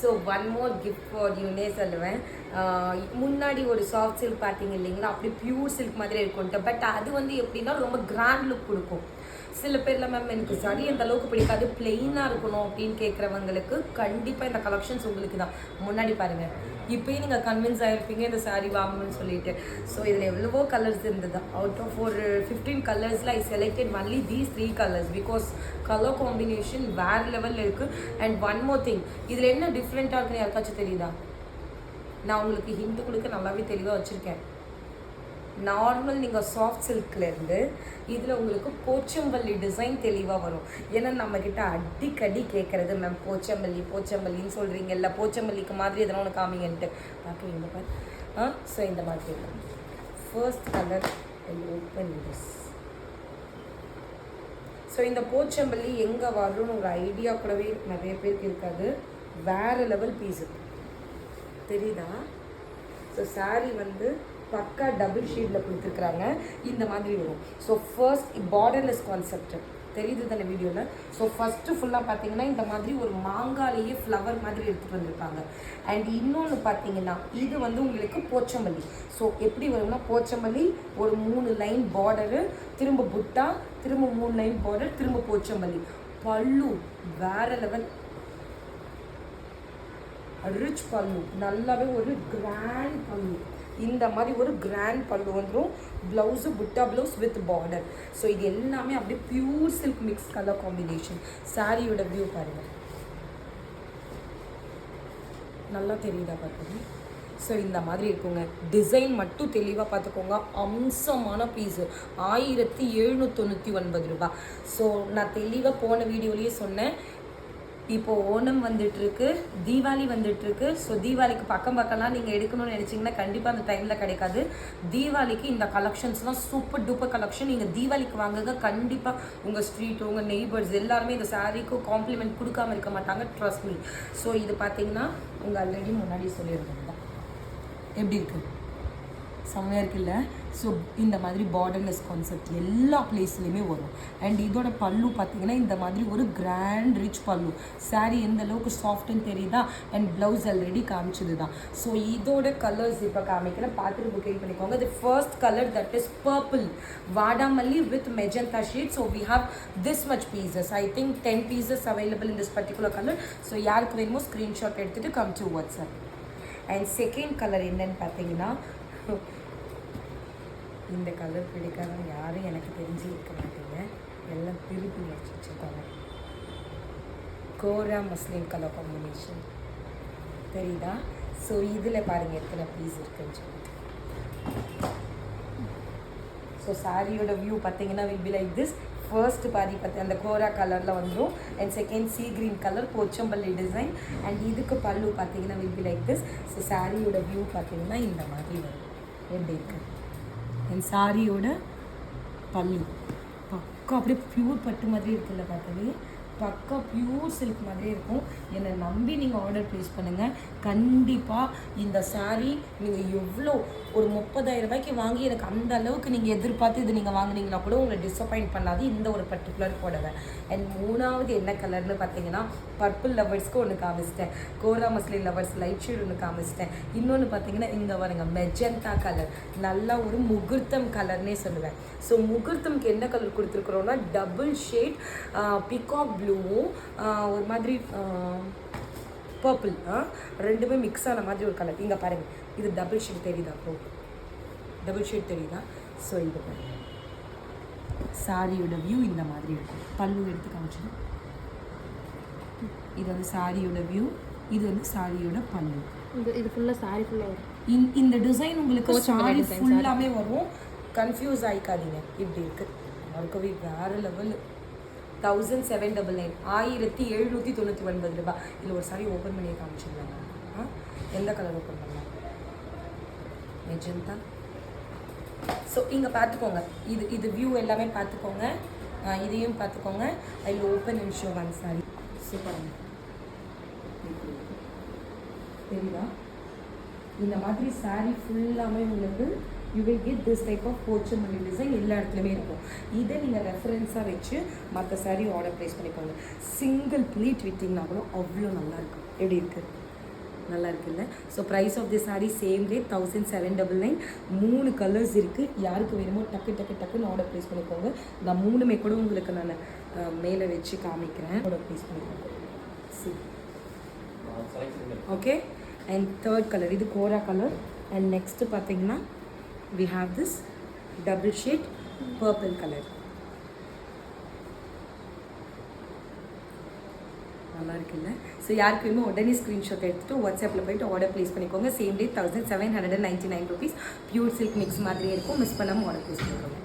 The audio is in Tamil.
So one more gift for யூனே சொல்லுவேன். முன்னாடி ஒரு சாஃப்ட் சில்க் பார்த்தீங்க இல்லைங்களா, அப்படி பியூர் சில்க் மாதிரி இருக்கும்ட்டு. பட் அது வந்து எப்படின்னா ரொம்ப கிராண்ட் லுக் கொடுக்கும். சில பேர்ல மேம் எனக்கு சரி அந்த அளவுக்கு பிடிக்காது, பிளெயினாக இருக்கணும் அப்படின்னு கேட்குறவங்களுக்கு கண்டிப்பாக இந்த கலெக்ஷன்ஸ் உங்களுக்கு தான். முன்னாடி பாருங்கள், இப்போயும் நீங்கள் கன்வின்ஸ் ஆகிருப்பீங்க இந்த சாரீ வாங்கணும்னு சொல்லிட்டு. ஸோ இதில் எவ்வளவோ கலர்ஸ் இருந்தது. அவுட் ஆஃப் ஒரு 15 கலர்ஸில் ஐ selected only these 3 colours because colour combination வேறு லெவலில் இருக்குது. அண்ட் ஒன் மோர் திங், இதில் என்ன டிஃப்ரெண்ட்டாக இருக்குன்னு யாருக்காச்சும் தெரியுதா? நான் உங்களுக்கு ஹிண்ட் கொடுக்க நல்லாவே தெளிவாக வச்சுருக்கேன். நார்மல் நீங்கள் சாஃப்ட் சில்க்லேருந்து இதில் உங்களுக்கு போச்சம்பள்ளி டிசைன் தெளிவாக வரும். ஏன்னா நம்மக்கிட்ட அடிக்கடி கேட்குறது மேம் போச்சம்பள்ளின்னு சொல்கிறீங்கல்ல, போச்சம்பள்ளிக்கு மாதிரி எதனா ஒன்று காமிங்கன்ட்டு பார்க்குறீங்க பாரு. ஸோ இந்த மாதிரி இருக்கும். First colour open this. So இந்த போச்சம்பள்ளி எங்கே வரும்னு ஒரு ஐடியா கூடவே நிறைய பேருக்கு இருக்காது. வேறு லெவல் பீஸு தெரியுதா? ஸோ சாரீ வந்து பக்கா டபுள் ஷேடில் கொடுத்துருக்குறாங்க. இந்த மாதிரி வரும். ஸோ ஃபர்ஸ்ட் பார்டர்லெஸ் கான்செப்ட் தெரியுது தானே வீடியோவில். ஸோ ஃபஸ்ட்டு ஃபுல்லாக பார்த்தீங்கன்னா இந்த மாதிரி ஒரு மாங்காலேயே ஃப்ளவர் மாதிரி எடுத்துகிட்டு வந்திருப்பாங்க. அண்ட் இன்னொன்று பார்த்தீங்கன்னா இது வந்து உங்களுக்கு போச்சம்பள்ளி. ஸோ எப்படி வரும்னா போச்சம்பள்ளி ஒரு 3 லைன் பார்டரு, திரும்ப புட்டா, திரும்ப 3 லைன் பார்டர், திரும்ப போச்சம்பள்ளி. பல்லு வேறு லெவல், ரிச் பல்லு, நல்லாவே ஒரு கிராண்ட் பல்லு. இந்த மாதிரி ஒரு கிராண்ட் பல்லு வந்துடும். ப்ளவுஸு புட்டா ப்ளவுஸ் வித் பார்டர். ஸோ இது எல்லாமே அப்படியே pure silk mix colour combination. சாரியோட வியூ பாருங்கள், நல்லா தெரியுதா பார்க்குறது? ஸோ இந்த மாதிரி இருக்குங்க. டிசைன் மட்டும் தெளிவாக பார்த்துக்கோங்க. அம்சமான பீஸு 1799 ரூபாய். ஸோ நான் தெளிவாக போன வீடியோலேயே சொன்னேன், இப்போது ஓணம் வந்துட்டுருக்கு, தீபாவளி வந்துட்டுருக்கு. ஸோ தீபாவளிக்கு பக்கம்லாம் நீங்கள் எடுக்கணும்னு நினச்சிங்கன்னா கண்டிப்பாக அந்த டைமில் கிடைக்காது. தீபாவளிக்கு இந்த கலெக்ஷன்ஸ்லாம் சூப்பர் டூப்பர் கலெக்ஷன். நீங்கள் தீபாவளிக்கு வாங்குங்க, கண்டிப்பாக உங்கள் ஸ்ட்ரீட் உங்கள் நெய்பர்ஸ் எல்லாருமே இந்த சாரீக்கு காம்ப்ளிமெண்ட் கொடுக்காமல் இருக்க மாட்டாங்க, ட்ரஸ்ட் மீ. ஸோ இது பார்த்தீங்கன்னா உங்கள் ஆல்ரெடி முன்னாடி சொல்லியிருந்தது தான். எப்படி இருக்குது? செம்மையாக இருக்குல்ல? ஸோ இந்த மாதிரி பார்டர்லெஸ் கான்செப்ட் எல்லா பிளேஸ்லையுமே வரும். அண்ட் இதோட பல்லு பார்த்தீங்கன்னா இந்த மாதிரி ஒரு கிராண்ட் ரிச் பல்லு. சாரீ எந்த அளவுக்கு சாஃப்ட்னு தெரியுதா? அண்ட் ப்ளவுஸ் ஆல்ரெடி காமிச்சது தான். ஸோ இதோட கலர்ஸ் இப்போ காமிக்கிறேன், பார்த்துட்டு புக்கிங் பண்ணிக்கோங்க. The first colour that is purple, வாடாமல்லி with magenta shade. So we have this much pieces. I think 10 pieces available in this particular color. So யாருக்கு வேணுமோ ஸ்க்ரீன்ஷாட் எடுத்துகிட்டு come to WhatsApp. And second colour என்னன்னு பார்த்தீங்கன்னா, இந்த கலர் பிடிக்காதவங்க யாரும் எனக்கு தெரிஞ்சு இருக்க மாட்டீங்க, எல்லாம் திருப்பி வச்சுருக்காங்க. கோரா மஸ்லின் கலர் காம்பினேஷன் தெரியுதா? ஸோ இதில் பாருங்கள் எத்தனை பீஸ் இருக்குன்னு சொல்லிட்டு. ஸோ சாரியோட வியூ பார்த்தீங்கன்னா will be like this. First பாதி அந்த கோரா கலரில் வந்துடும். And second sea green colour Pochampally design. And இதுக்கு பல்லு பார்த்தீங்கன்னா will be like this. So சாரியோட வியூ பார்த்தீங்கன்னா இந்த மாதிரி வரும். எப்படி இருக்குது? என் சாரியோட பல்லு பக்கா அப்படியே ப்யூர் பட்டு மாதிரி இருக்குல்ல, பார்த்தாலே பக்கா ப்யூர் சில்க் மாதிரி இருக்கும். என்னை நம்பி நீங்கள் ஆர்டர் ப்ளேஸ் பண்ணுங்கள். கண்டிப்பாக இந்த சாரீ நீங்கள் எவ்வளோ ஒரு 30,000 ரூபாய்க்கு வாங்கி எனக்கு அந்த அளவுக்கு நீங்கள் எதிர்பார்த்து இது நீங்கள் வாங்கினீங்கன்னா கூட உங்களை டிஸப்பாயிண்ட் பண்ணாது இந்த ஒரு பர்டிகுலர் புடவை. அண்ட் மூணாவது என்ன கலர்னு பார்த்தீங்கன்னா, பர்பிள் லவர்ஸ்க்கு ஒன்று காமிச்சிட்டேன், கோரா மஸ்லின் லவர்ஸ் லைட் ஷேட் ஒன்று காமிச்சிட்டேன். இன்னொன்று பார்த்தீங்கன்னா இங்கே வருங்க மெஜந்தா கலர், நல்லா ஒரு முகூர்த்தம் கலர்னே சொல்லுவேன். ஸோ முகூர்த்தம்க்கு என்ன கலர் கொடுத்துருக்குறோன்னா டபுள் ஷேட் பிகாக் ப்ளூவும் ஒரு மாதிரி பர்பிள், ரெண்டுமே மிக்ஸ் ஆன மாதிரி ஒரு கலர். இங்கே பாருங்கள், இது டபுள் ஷேட் தெரியுதா? ப்ரோ டபுள் ஷேட் தெரியுதா? ஸோ இது பாருங்கள், சாரியோட வியூ இந்த மாதிரி இருக்கும். பல்லு எடுத்து காமிச்சிடும். இது வந்து சாரியோட வியூ, இது வந்து சாரியோட பல்லு. இது ஃபுல்லாக சாரி ஃபுல்லாக வரும். இந்த டிசைன் உங்களுக்கு சாரி ஃபுல்லாமே வரும். கன்ஃபியூஸ் ஆகிக்காதீங்க. இப்படி இருக்குது மறுக்கவே வேறு லெவல். 1799 1799 ரூபாய். இதில் ஒரு சாரி ஓப்பன் பண்ணி காமிச்சிடலாங்க. எந்த கலர் ஓப்பன் பண்ணலாம்? மெஜந்தா. ஸோ இங்கே பார்த்துக்கோங்க, இது வியூ எல்லாமே பார்த்துக்கோங்க, இதையும் பார்த்துக்கோங்க. I open and show one sari. Super தெரியுதா? இந்த மாதிரி சாரி ஃபுல்லாமே உங்களுக்கு you will get this type of Pochampally design எல்லா இடத்துலையுமே இருக்கும். இதை நீங்கள் ரெஃபரன்ஸாக வச்சு மற்ற சாரீ ஆர்டர் ப்ளேஸ் பண்ணிக்கோங்க. சிங்கிள் ப்ளீட் விட்டிங்கன்னா கூட அவ்வளோ நல்லாயிருக்கும். எப்படி இருக்குது? நல்லா இருக்குல்ல. So price of the sari same rate 1799. 3 colours இருக்குது. யாருக்கு வேணுமோ டக்கு டக்கு டக்குன்னு ஆர்டர் ப்ளேஸ் பண்ணிக்கோங்க. நான் 3மே கூட உங்களுக்கு நான் மேலே வச்சு காமிக்கிறேன். ஆர்டர் ப்ளேஸ் பண்ணிக்கோங்க. ஓகே. அண்ட் தேர்ட் கலர் இது கோரா கலர். அண்ட் நெக்ஸ்ட்டு பார்த்தீங்கன்னா we have this double shade purple color. நல்லா இருக்குல்ல. ஸோ யாருக்கு வேணுமோ உடனே ஸ்க்ரீன்ஷாட் எடுத்துகிட்டு வாட்ஸ்அப்பில் போய்ட்டு ஆர்டர் ப்ளேஸ் பண்ணிக்கோங்க. Same day 1799 rupees. Pure silk mix மாதிரியே இருக்கும். மிஸ் பண்ணாமல் ஆர்டர் ப்ளேஸ் பண்ணிக்கோங்க.